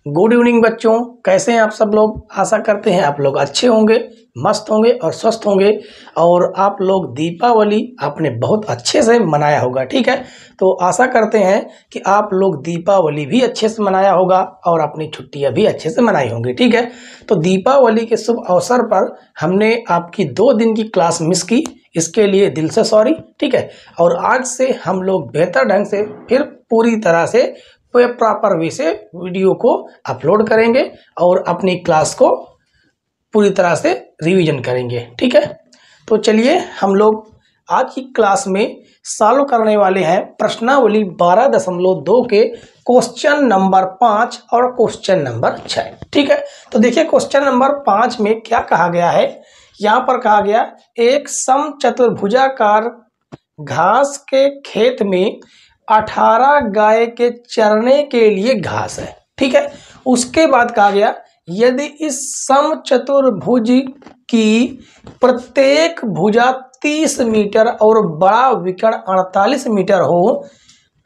Good evening बच्चों, कैसे हैं आप सब लोग। आशा करते हैं आप लोग अच्छे होंगे, मस्त होंगे और स्वस्थ होंगे। और आप लोग दीपावली आपने बहुत अच्छे से मनाया होगा, ठीक है। तो आशा करते हैं कि आप लोग दीपावली भी अच्छे से मनाया होगा और अपनी छुट्टियां भी अच्छे से मनाई होंगी, ठीक है। तो दीपावली के शुभ अवसर पर हमने आपकी 2 दिन की क्लास मिस की, इसके लिए दिल से सॉरी, ठीक है। और आज से हम लोग बेहतर ढंग से फिर पूरी तरह से प्रॉपर वे से वीडियो को अपलोड करेंगे और अपनी क्लास को पूरी तरह से रिवीजन करेंगे, ठीक है। तो चलिए हम लोग आज की क्लास में सॉल्व करने वाले हैं प्रश्नावली 12.2 के क्वेश्चन नंबर 5 और क्वेश्चन नंबर 6, ठीक है। तो देखिए क्वेश्चन नंबर 5 में क्या कहा गया है। यहाँ पर कहा गया एक समचतुर्भुजाकार घास के खेत में 18 गाय के चरने के लिए घास है, ठीक है। उसके बाद कहा गया यदि इस समचतुर्भुज की प्रत्येक भुजा 30 मीटर और बड़ा विकर्ण 48 मीटर हो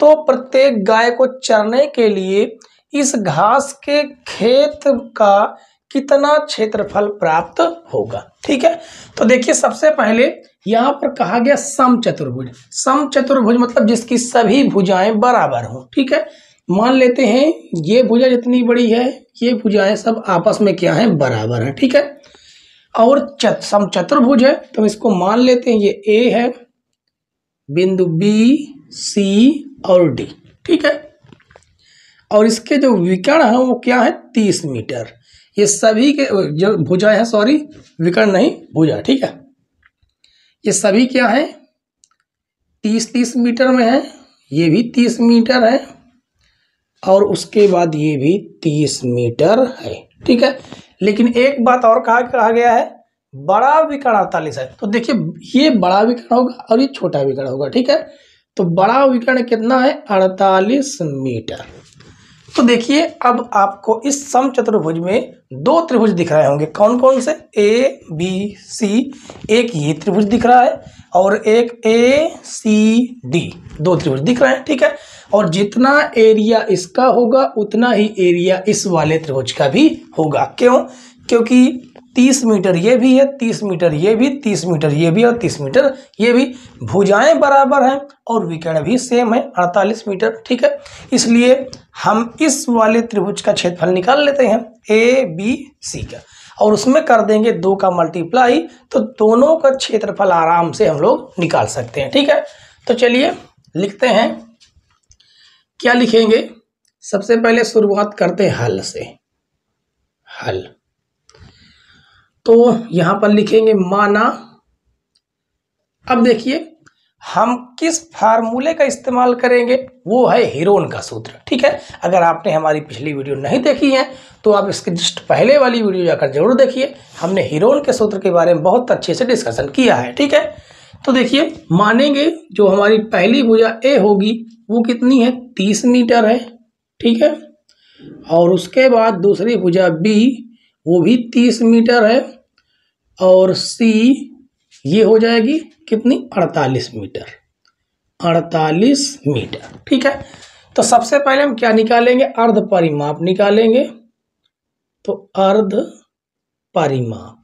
तो प्रत्येक गाय को चरने के लिए इस घास के खेत का कितना क्षेत्रफल प्राप्त होगा, ठीक है। तो देखिए सबसे पहले यहाँ पर कहा गया समचतुर्भुज। समचतुर्भुज मतलब जिसकी सभी भुजाएं बराबर हों, ठीक है। मान लेते हैं ये भुजा जितनी बड़ी है, ये भुजाएं सब आपस में क्या है, बराबर है, ठीक है। और समचतुर्भुज है तो इसको मान लेते हैं ये ए है, बिंदु बी, सी और डी, ठीक है। और इसके जो विकर्ण है वो क्या है, 30 मीटर। ये सभी के जो भुजाएं हैं, सॉरी विकर्ण नहीं भुजा, ठीक है। ये सभी क्या है, 30-30 मीटर में है। ये भी 30 मीटर है और उसके बाद ये भी 30 मीटर है, ठीक है। लेकिन एक बात और कहा गया है, बड़ा विकर्ण 48 है। तो देखिए ये बड़ा विकर्ण होगा और ये छोटा विकर्ण होगा, ठीक है। तो बड़ा विकर्ण कितना है, 48 मीटर। तो देखिए अब आपको इस समचतुर्भुज में 2 त्रिभुज दिख रहे होंगे। कौन कौन से, ए बी सी। एक ये त्रिभुज दिख रहा है और एक ए सी डी, 2 त्रिभुज दिख रहे हैं, ठीक है। और जितना एरिया इसका होगा उतना ही एरिया इस वाले त्रिभुज का भी होगा। क्यों, क्योंकि 30 मीटर ये भी है, 30 मीटर ये भी, 30 मीटर ये भी और 30 मीटर ये भी। भुजाएं बराबर हैं और विकर्ण भी सेम है, 48 मीटर, ठीक है। इसलिए हम इस वाले त्रिभुज का क्षेत्रफल निकाल लेते हैं ए बी सी का और उसमें कर देंगे 2 का मल्टीप्लाई, तो दोनों का क्षेत्रफल आराम से हम लोग निकाल सकते हैं, ठीक है। तो चलिए लिखते हैं, क्या लिखेंगे। सबसे पहले शुरुआत करते हैं हल से। हल तो यहां पर लिखेंगे माना। अब देखिए हम किस फार्मूले का इस्तेमाल करेंगे, वो है हीरोन का सूत्र, ठीक है। अगर आपने हमारी पिछली वीडियो नहीं देखी है तो आप इसके जस्ट पहले वाली वीडियो जाकर जरूर देखिए। हमने हीरोन के सूत्र के बारे में बहुत अच्छे से डिस्कशन किया है, ठीक है। तो देखिए मानेंगे जो हमारी पहली भुजा ए होगी वो कितनी है, 30 मीटर है, ठीक है। और उसके बाद दूसरी भुजा बी वो भी 30 मीटर है और सी ये हो जाएगी कितनी, 48 मीटर, 48 मीटर, ठीक है। तो सबसे पहले हम क्या निकालेंगे, अर्ध परिमाप निकालेंगे। तो अर्ध परिमाप,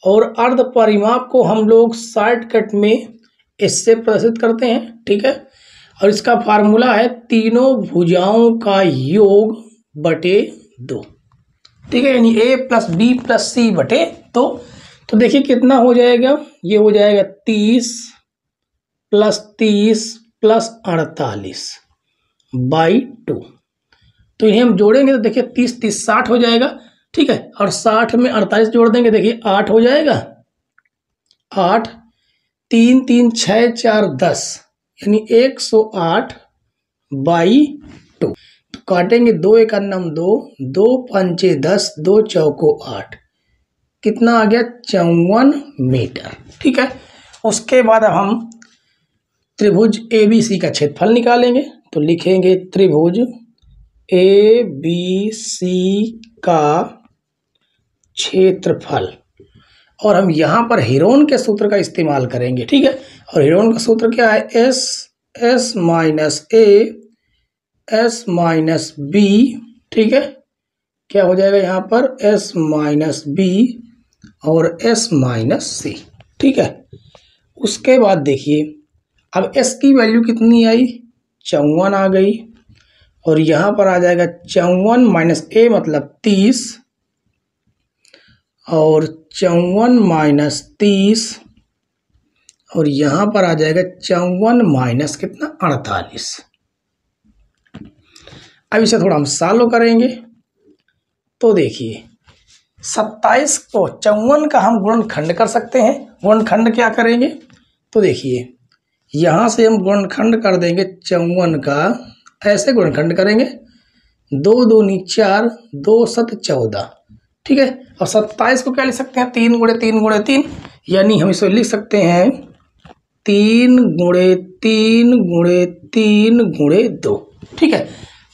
और अर्ध परिमाप को हम लोग शॉर्टकट में इससे प्रदर्शित करते हैं, ठीक है। और इसका फार्मूला है तीनों भुजाओं का योग बटे 2, ठीक है। यानी ए प्लस बी प्लस सी बटे 2। तो देखिए कितना हो जाएगा, ये हो जाएगा 30 प्लस 30 प्लस 48 बाई 2। तो इन्हें हम जोड़ेंगे तो देखिए 30-30 60 हो जाएगा, ठीक है। और 60 में 48 जोड़ देंगे, देखिए 8 हो जाएगा। 8 3 3 6 4 10 यानी 108 बाई 2। तो काटेंगे 2 1 2, 2 5 10, 2 चौको 8, कितना आ गया, 54 मीटर, ठीक है। उसके बाद अब हम त्रिभुज ए बी सी का क्षेत्रफल निकालेंगे। तो लिखेंगे त्रिभुज ए बी सी का क्षेत्रफल, और हम यहाँ पर हीरोन के सूत्र का इस्तेमाल करेंगे, ठीक है। और हीरोन का सूत्र क्या है, S minus A S minus B, ठीक है, क्या हो जाएगा यहाँ पर s माइनस बी और s माइनस सी। ठीक है, उसके बाद देखिए अब s की वैल्यू कितनी आई, 54 आ गई, और यहाँ पर आ जाएगा 54 माइनस a मतलब 30, और 54 माइनस 30, और यहाँ पर आ जाएगा 54 माइनस कितना 48। अब इसे थोड़ा हम सॉल्व करेंगे तो देखिए 27 को 54 का हम गुणनखंड कर सकते हैं। गुणनखंड क्या करेंगे तो देखिए यहाँ से हम गुणनखंड कर देंगे 54 का, ऐसे गुणनखंड करेंगे 2 दूनी 4, 2 सत 14। ठीक है, और 27 को क्या लिख सकते हैं 3 गुणे 3 गुणे 3, यानी हम इसे लिख सकते हैं 3 गुणे 3 गुणे 3 गुणे 2। ठीक है,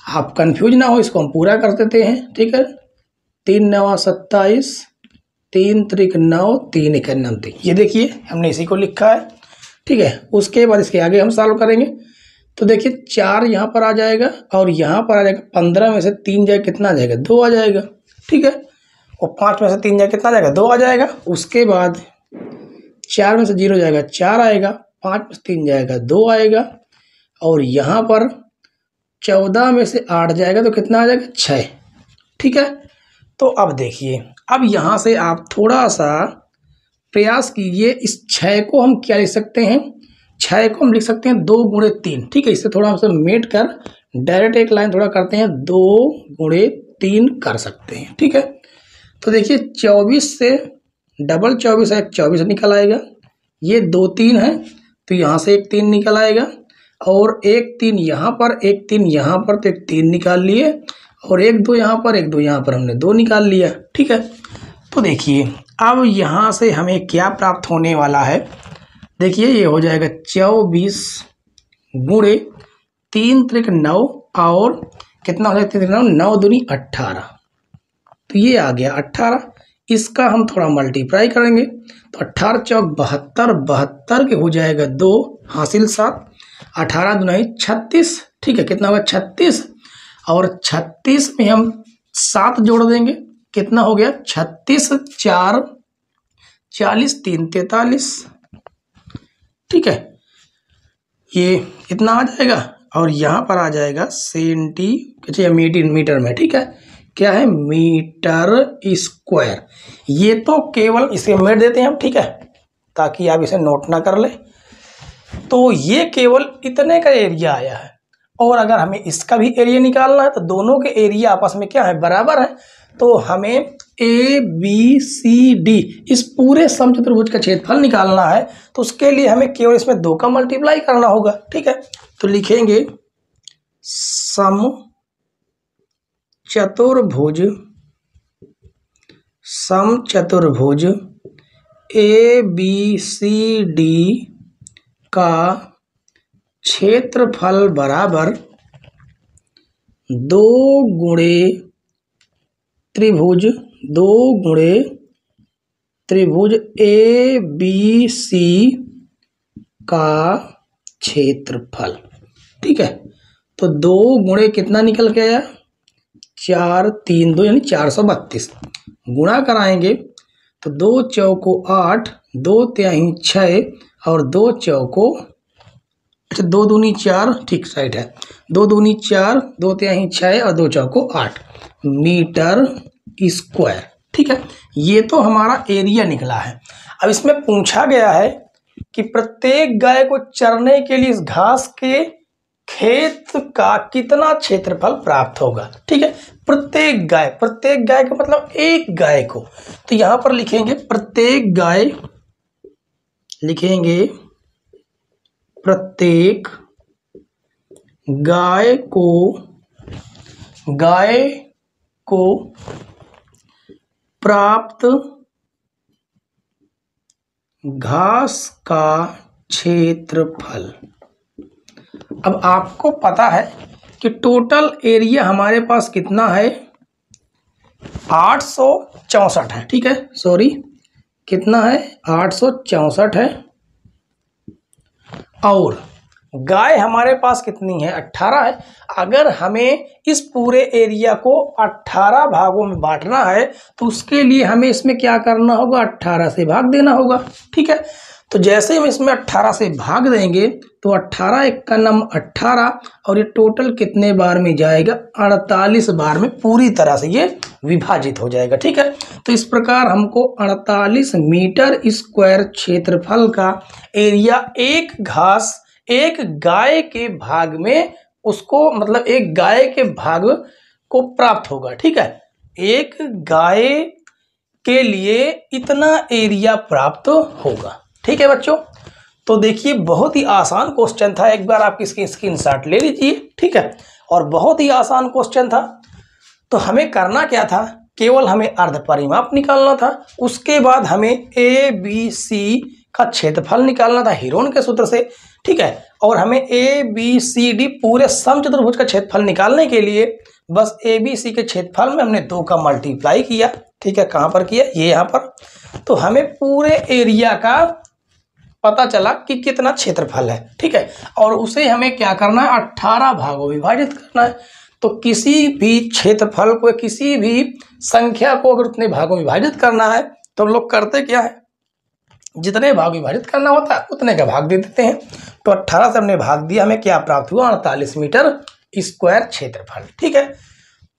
आप कंफ्यूज ना हो, इसको हम पूरा कर देते हैं। ठीक है, 3 9 27, 3 त्रिक 9, 3 1 9, ये देखिए हमने इसी को लिखा है। ठीक है, उसके बाद इसके आगे हम सॉल्व करेंगे तो देखिए 4 यहाँ पर आ जाएगा और यहाँ पर आ जाएगा 15 में से 3 जाएगा कितना आ जाएगा 2 आ जाएगा। ठीक है, और 5 में से 3 जाएगा कितना आ जाएगा 2 आ जाएगा। उसके बाद 4 में से 0 जाएगा 4 आएगा, 5 में से 3 जाएगा 2 आएगा, और यहाँ पर 14 में से 8 जाएगा तो कितना आ जाएगा 6। ठीक है, तो अब देखिए अब यहाँ से आप थोड़ा सा प्रयास कीजिए, इस 6 को हम क्या लिख सकते हैं, 6 को हम लिख सकते हैं 2 गुणे 3। ठीक है, इससे थोड़ा हमसे मेट कर डायरेक्ट एक लाइन थोड़ा करते हैं, 2 गुणे 3 कर सकते हैं। ठीक है, तो देखिए 24 से डबल 24 है, 24 निकल आएगा, ये 2 3 है तो यहाँ से एक 3 निकल आएगा, और एक 3 यहाँ पर, एक 3 यहाँ पर, तो एक 3 निकाल लिए, और एक 2 यहाँ पर, एक 2 यहाँ पर, हमने 2 निकाल लिया। ठीक है, तो देखिए अब यहाँ से हमें क्या प्राप्त होने वाला है, देखिए ये हो जाएगा 24 गुणे 3 त्रिक 9, और कितना हो जाएगा 3 9, 9 दूनी 18, तो ये आ गया 18। इसका हम थोड़ा मल्टीप्लाई करेंगे तो 18 चौक 72, 72 के हो जाएगा 2 हासिल 7, 18 दुनाई 36। ठीक है, कितना होगा 36, और 36 में हम 7 जोड़ देंगे, कितना हो गया 36 4 40, 3 43। ठीक है, ये इतना आ जाएगा, और यहाँ पर आ जाएगा मीटर में। ठीक है, क्या है मीटर स्क्वायर, ये तो केवल इसे मेट देते हैं हम। ठीक है, ताकि आप इसे नोट ना कर ले, तो ये केवल इतने का एरिया आया है, और अगर हमें इसका भी एरिया निकालना है तो दोनों के एरिया आपस में क्या है बराबर है, तो हमें ABCD इस पूरे समचतुर्भुज का क्षेत्रफल निकालना है, तो उसके लिए हमें केवल इसमें 2 का मल्टीप्लाई करना होगा। ठीक है, तो लिखेंगे समचतुर्भुज ABCD का क्षेत्रफल बराबर 2 गुणे त्रिभुज ABC का क्षेत्रफल। ठीक है, तो 2 गुणे कितना निकल के आया 4 3 2 यानी 432, गुणा कराएंगे तो 2 चौको 8, 2 तिहाई 6, और 2 चौको, अच्छा 2 दूनी 4, ठीक राइट है, 2 दूनी 4, 2 तिहाई 6, और 2 चौको 8 मीटर स्क्वायर। ठीक है, ये तो हमारा एरिया निकला है। अब इसमें पूछा गया है कि प्रत्येक गाय को चरने के लिए इस घास के खेत का कितना क्षेत्रफल प्राप्त होगा। ठीक है, प्रत्येक गाय का मतलब एक गाय को, तो यहां पर लिखेंगे प्रत्येक गाय को प्राप्त घास का क्षेत्रफल। अब आपको पता है कि टोटल एरिया हमारे पास कितना है 864 है। ठीक है, सॉरी कितना है 864 है, और गाय हमारे पास कितनी है, 18 है। अगर हमें इस पूरे एरिया को 18 भागों में बांटना है तो उसके लिए हमें इसमें क्या करना होगा, 18 से भाग देना होगा। ठीक है, तो जैसे हम इसमें 18 से भाग देंगे तो 18 एक का नम 18 और ये टोटल कितने बार में जाएगा, 48 बार में पूरी तरह से ये विभाजित हो जाएगा। ठीक है, तो इस प्रकार हमको 48 मीटर स्क्वायर क्षेत्रफल का एरिया एक गाय के भाग में उसको मतलब एक गाय के भाग को प्राप्त होगा। ठीक है, एक गाय के लिए इतना एरिया प्राप्त होगा। ठीक है बच्चों, तो देखिए बहुत ही आसान क्वेश्चन था, एक बार आप इसकी स्क्रीनशॉट ले लीजिए। ठीक है, और बहुत ही आसान क्वेश्चन था। तो हमें करना क्या था, केवल हमें अर्ध परिमाप निकालना था। उसके बाद हमें ए बी सी का क्षेत्रफल निकालना था हीरोन के सूत्र से। ठीक है, और हमें ए बी सी डी पूरे समचतुर्भुज का क्षेत्रफल निकालने के लिए बस ए बी सी के क्षेत्रफल में हमने 2 का मल्टीप्लाई किया। ठीक है, कहाँ पर किया, ये यहाँ पर। तो हमें पूरे एरिया का पता चला कि कितना क्षेत्रफल है। ठीक है, और उसे हमें क्या करना है, 18 भागों में विभाजित करना है। तो किसी भी क्षेत्रफल को, किसी भी संख्या को अगर उतने भागों में विभाजित करना है तो हम लोग करते क्या है, जितने भाग विभाजित करना होता है उतने का भाग दे देते हैं। तो 18 से हमने भाग दिया, हमें क्या प्राप्त हुआ, 48 मीटर स्क्वायर क्षेत्रफल। ठीक है,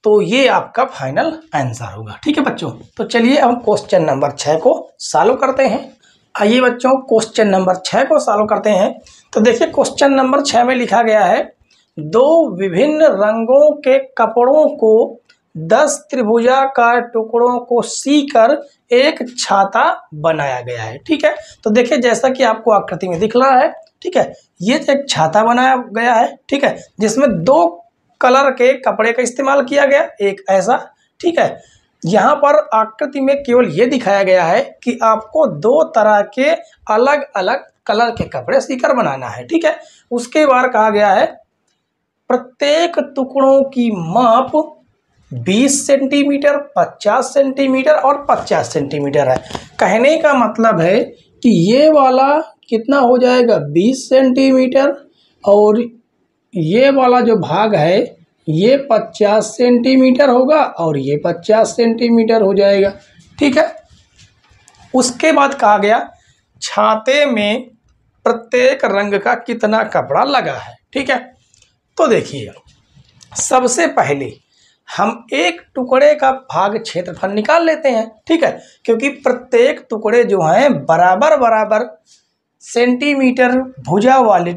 तो ये आपका फाइनल आंसर होगा। ठीक है बच्चों, तो चलिए हम क्वेश्चन नंबर 6 को सॉल्व करते हैं। आइए बच्चों क्वेश्चन नंबर 6 को सॉल्व करते हैं। तो देखिए क्वेश्चन नंबर 6 में लिखा गया है, 2 विभिन्न रंगों के कपड़ों को 10 त्रिभुजाकार टुकड़ों को सीकर एक छाता बनाया गया है। ठीक है, तो देखिए जैसा कि आपको आकृति में दिख रहा है। ठीक है, ये एक छाता बनाया गया है। ठीक है, जिसमें 2 कलर के कपड़े का इस्तेमाल किया गया, एक ऐसा। ठीक है, यहाँ पर आकृति में केवल ये दिखाया गया है कि आपको 2 तरह के अलग अलग कलर के कपड़े सीकर बनाना है। ठीक है, उसके बाद कहा गया है प्रत्येक टुकड़ों की माप 20 सेंटीमीटर, 50 सेंटीमीटर और 50 सेंटीमीटर है। कहने का मतलब है कि ये वाला कितना हो जाएगा, 20 सेंटीमीटर, और ये वाला जो भाग है ये 50 सेंटीमीटर होगा और ये 50 सेंटीमीटर हो जाएगा। ठीक है, उसके बाद कहा गया छाते में प्रत्येक रंग का कितना कपड़ा लगा है। ठीक है, तो देखिए सबसे पहले हम एक टुकड़े का भाग क्षेत्रफल निकाल लेते हैं। ठीक है, क्योंकि प्रत्येक टुकड़े जो हैं बराबर बराबर सेंटीमीटर भुजा वाले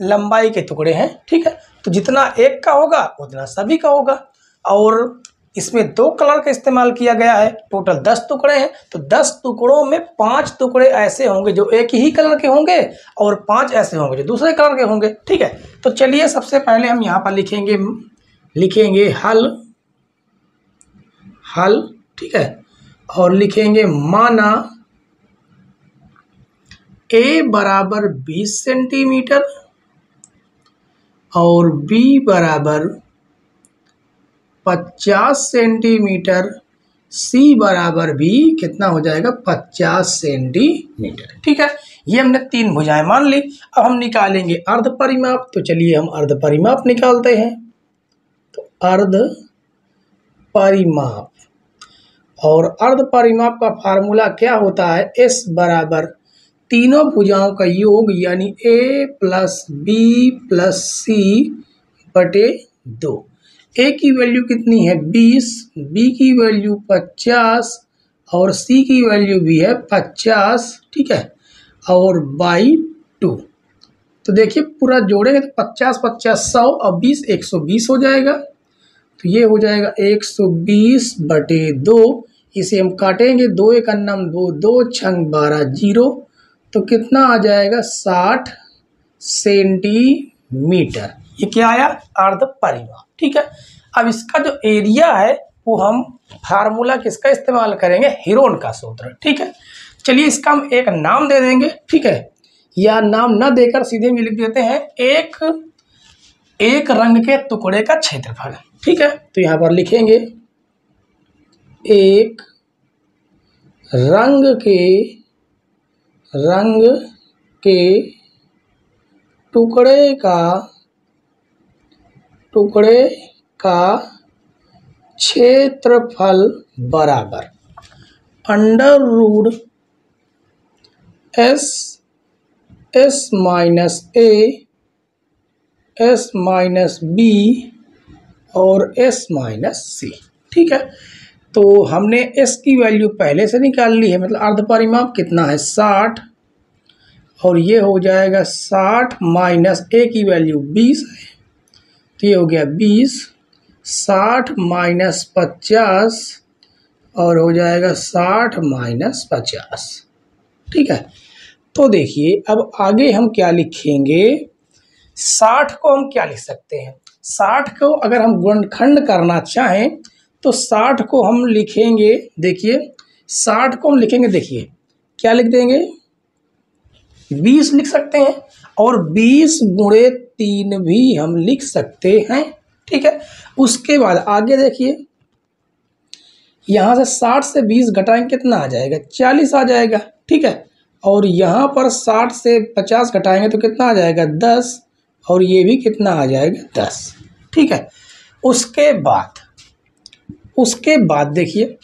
लंबाई के टुकड़े हैं। ठीक है, तो जितना एक का होगा उतना सभी का होगा। और इसमें 2 कलर का इस्तेमाल किया गया है, टोटल 10 टुकड़े हैं। तो 10 टुकड़ों में 5 टुकड़े ऐसे होंगे जो एक ही कलर के होंगे और 5 ऐसे होंगे जो दूसरे कलर के होंगे। ठीक है, तो चलिए सबसे पहले हम यहाँ पर लिखेंगे हल। ठीक है, और लिखेंगे माना ए बराबर 20 सेंटीमीटर और बी बराबर 50 सेंटीमीटर, सी बराबर भी कितना हो जाएगा, 50 सेंटीमीटर। ठीक है, ये हमने 3 भुजाएं मान ली। अब हम निकालेंगे अर्ध परिमाप। तो चलिए हम अर्ध परिमाप निकालते हैं। तो अर्ध परिमाप, और अर्ध परिमाप का फार्मूला क्या होता है, एस बराबर तीनों भुजाओं का योग यानी ए प्लस बी प्लस सी बटे 2। ए की वैल्यू कितनी है, 20, बी की वैल्यू 50 और सी की वैल्यू भी है 50। ठीक है, और बाई 2। तो देखिए पूरा जोड़ेंगे तो 50 50 100 और 20 120 हो जाएगा। तो ये हो जाएगा 120 बटे 2। इसे हम काटेंगे, 2 एक अन्नम 2, 2 छंग 12 0। तो कितना आ जाएगा, 60 सेंटीमीटर। ये क्या आया, अर्ध परिमाप। ठीक है, अब इसका जो एरिया है वो हम फार्मूला किसका इस्तेमाल करेंगे, हीरोन का सूत्र। ठीक है, चलिए इसका हम एक नाम दे देंगे। ठीक है, या नाम न देकर सीधे में लिख देते हैं एक रंग के टुकड़े का क्षेत्रफल। ठीक है, तो यहाँ पर लिखेंगे एक रंग के टुकड़े का क्षेत्रफल बराबर under root S minus A S minus B और एस माइनस सी। ठीक है, तो हमने एस की वैल्यू पहले से निकाल ली है, मतलब अर्ध परिमाप कितना है 60, और ये हो जाएगा 60 माइनस ए की वैल्यू 20 है, तो ये हो गया 20, 60 माइनस 50 और हो जाएगा 60 माइनस 50। ठीक है, तो देखिए अब आगे हम क्या लिखेंगे, 60 को हम क्या लिख सकते हैं, 60 को अगर हम गुणनखंड करना चाहें तो 60 को हम लिखेंगे, देखिए 60 को हम लिखेंगे, देखिए क्या लिख देंगे 20 लिख सकते हैं, और 20 गुणे 3 भी हम लिख सकते हैं। ठीक है, उसके बाद आगे देखिए यहाँ से 60 से 20 घटाएंगे कितना आ जाएगा 40 आ जाएगा। ठीक है, और यहाँ पर 60 से 50 घटाएंगे तो कितना आ जाएगा 10, और ये भी कितना आ जाएगा 10। ठीक है, उसके बाद देखिए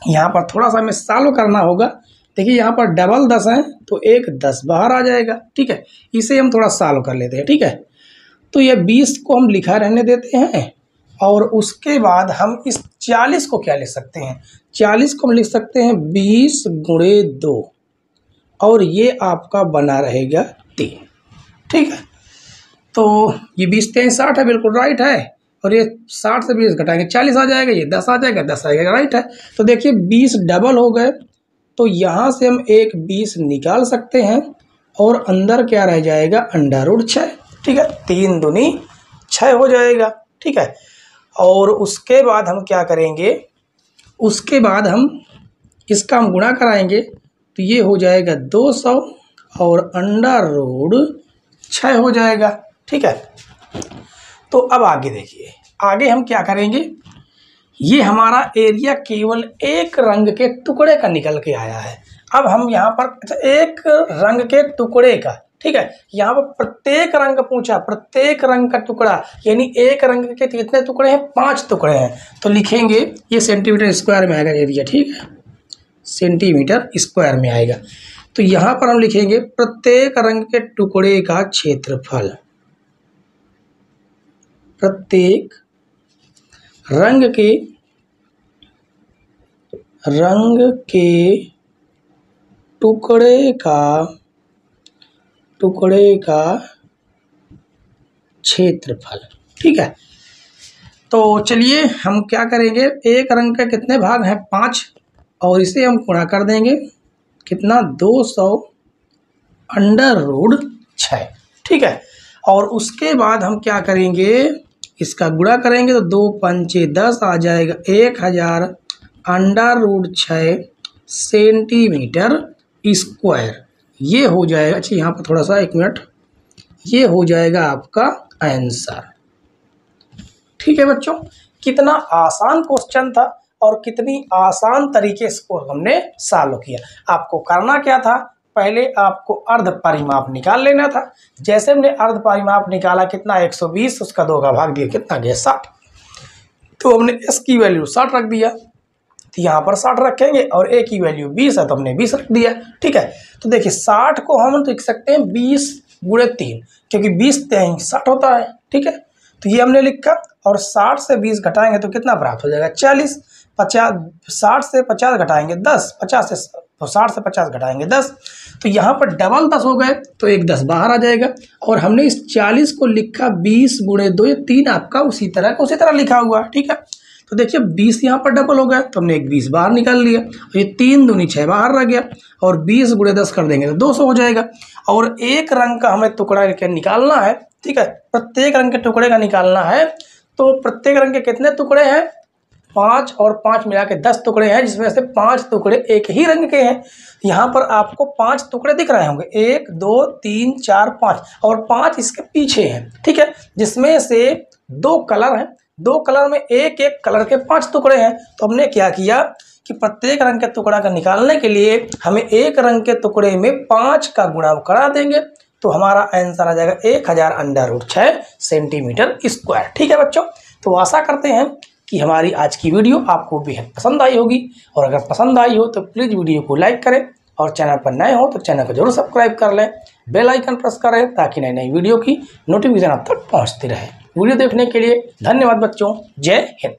यहाँ पर थोड़ा सा हमें सॉल्व करना होगा। देखिए यहाँ पर डबल 10 है तो एक 10 बाहर आ जाएगा। ठीक है, इसे हम थोड़ा सॉल्व कर लेते हैं। ठीक है, तो ये 20 को हम लिखा रहने देते हैं, और उसके बाद हम इस 40 को क्या लिख सकते हैं, 40 को हम लिख सकते हैं 20 गुणे 2, और ये आपका बना रहेगा 3। ठीक है, तो ये 20 3 60 है, बिल्कुल राइट है, और ये 60 से 20 घटाएंगे 40 आ जाएगा, ये 10 आ जाएगा, 10 आएगा, राइट है। तो देखिए 20 डबल हो गए, तो यहाँ से हम एक 20 निकाल सकते हैं, और अंदर क्या रह जाएगा अंडर रूट 6। ठीक है, 3 दूनी 6 हो जाएगा। ठीक है, और उसके बाद हम क्या करेंगे, उसके बाद हम इसका हम गुणा कराएंगे, तो ये हो जाएगा 200 और अंडर रूट 6 हो जाएगा। ठीक है, तो अब आगे देखिए, आगे हम क्या करेंगे, ये हमारा एरिया केवल एक रंग के टुकड़े का निकल के आया है। अब हम यहाँ पर अच्छा एक रंग के टुकड़े का, ठीक है, यहाँ पर प्रत्येक रंग पूछा, प्रत्येक रंग का टुकड़ा, यानी एक रंग के कितने टुकड़े हैं 5 टुकड़े हैं, तो लिखेंगे ये सेंटीमीटर स्क्वायर में आएगा एरिया। ठीक है, सेंटीमीटर स्क्वायर में आएगा, तो यहाँ पर हम लिखेंगे प्रत्येक रंग के टुकड़े का क्षेत्रफल, प्रत्येक रंग के टुकड़े का क्षेत्रफल। ठीक है, तो चलिए हम क्या करेंगे, एक रंग के कितने भाग हैं 5, और इसे हम गुणा कर देंगे कितना 200 अंडर रूट 6। ठीक है, और उसके बाद हम क्या करेंगे, इसका गुणा करेंगे तो 2 पंचे 10 आ जाएगा 1000 अंडर रूट 6 सेंटीमीटर स्क्वायर। ये हो जाएगा, अच्छा यहाँ पर थोड़ा सा 1 मिनट, ये हो जाएगा आपका आंसर। ठीक है बच्चों, कितना आसान क्वेश्चन था और कितनी आसान तरीके से हमने सॉल्व किया। आपको करना क्या था, पहले आपको अर्ध परिमाप निकाल लेना था। जैसे हमने अर्ध परिमाप निकाला कितना 120, उसका 2 का भाग दिया कितना गया 60, तो हमने एस की वैल्यू 60 रख दिया, तो यहाँ पर 60 रखेंगे, और ए की वैल्यू 20 है तो हमने 20 रख दिया। ठीक है, तो देखिए 60 को हम लिख सकते हैं 20 गुणे 3, क्योंकि 20 3 60 होता है। ठीक है, तो ये हमने लिखा, और 60 से 20 घटाएंगे तो कितना प्राप्त हो जाएगा 40, 60 से 50 घटाएंगे 10, 50 से तो 60 से 50 घटाएंगे 10, तो यहाँ पर डबल 10 हो गए, तो एक 10 बाहर आ जाएगा, और हमने इस 40 को लिखा 20 गुणे 2, ये 3 आपका उसी तरह लिखा हुआ। ठीक है, तो देखिए 20 यहाँ पर डबल हो गया, तो हमने एक 20 बाहर निकाल लिया, और ये 3 दूनी 6 बाहर रह गया, और 20 गुणे 10 कर देंगे तो 200 हो जाएगा। और एक रंग का हमें टुकड़ा के निकालना है। ठीक है, प्रत्येक रंग के टुकड़े का निकालना है, तो प्रत्येक रंग के कितने टुकड़े हैं 5 और 5 मिला के 10 टुकड़े हैं, जिसमें से 5 टुकड़े एक ही रंग के हैं। यहाँ पर आपको 5 टुकड़े दिख रहे होंगे, 1 2 3 4 5, और 5 इसके पीछे हैं। ठीक है, जिसमें से 2 कलर हैं, 2 कलर में एक एक कलर के 5 टुकड़े हैं। तो हमने क्या किया कि प्रत्येक रंग के टुकड़ा का निकालने के लिए हमें एक रंग के टुकड़े में 5 का गुणा करा देंगे, तो हमारा आंसर आ जाएगा 1000√6 सेंटीमीटर स्क्वायर। ठीक है बच्चों, तो आशा करते हैं कि हमारी आज की वीडियो आपको बेहद पसंद आई होगी, और अगर पसंद आई हो तो प्लीज़ वीडियो को लाइक करें, और चैनल पर नए हो तो चैनल को जरूर सब्सक्राइब कर लें, बेल आइकन प्रेस करें ताकि नई नई वीडियो की नोटिफिकेशन आप तक पहुंचती रहे। वीडियो देखने के लिए धन्यवाद बच्चों, जय हिंद।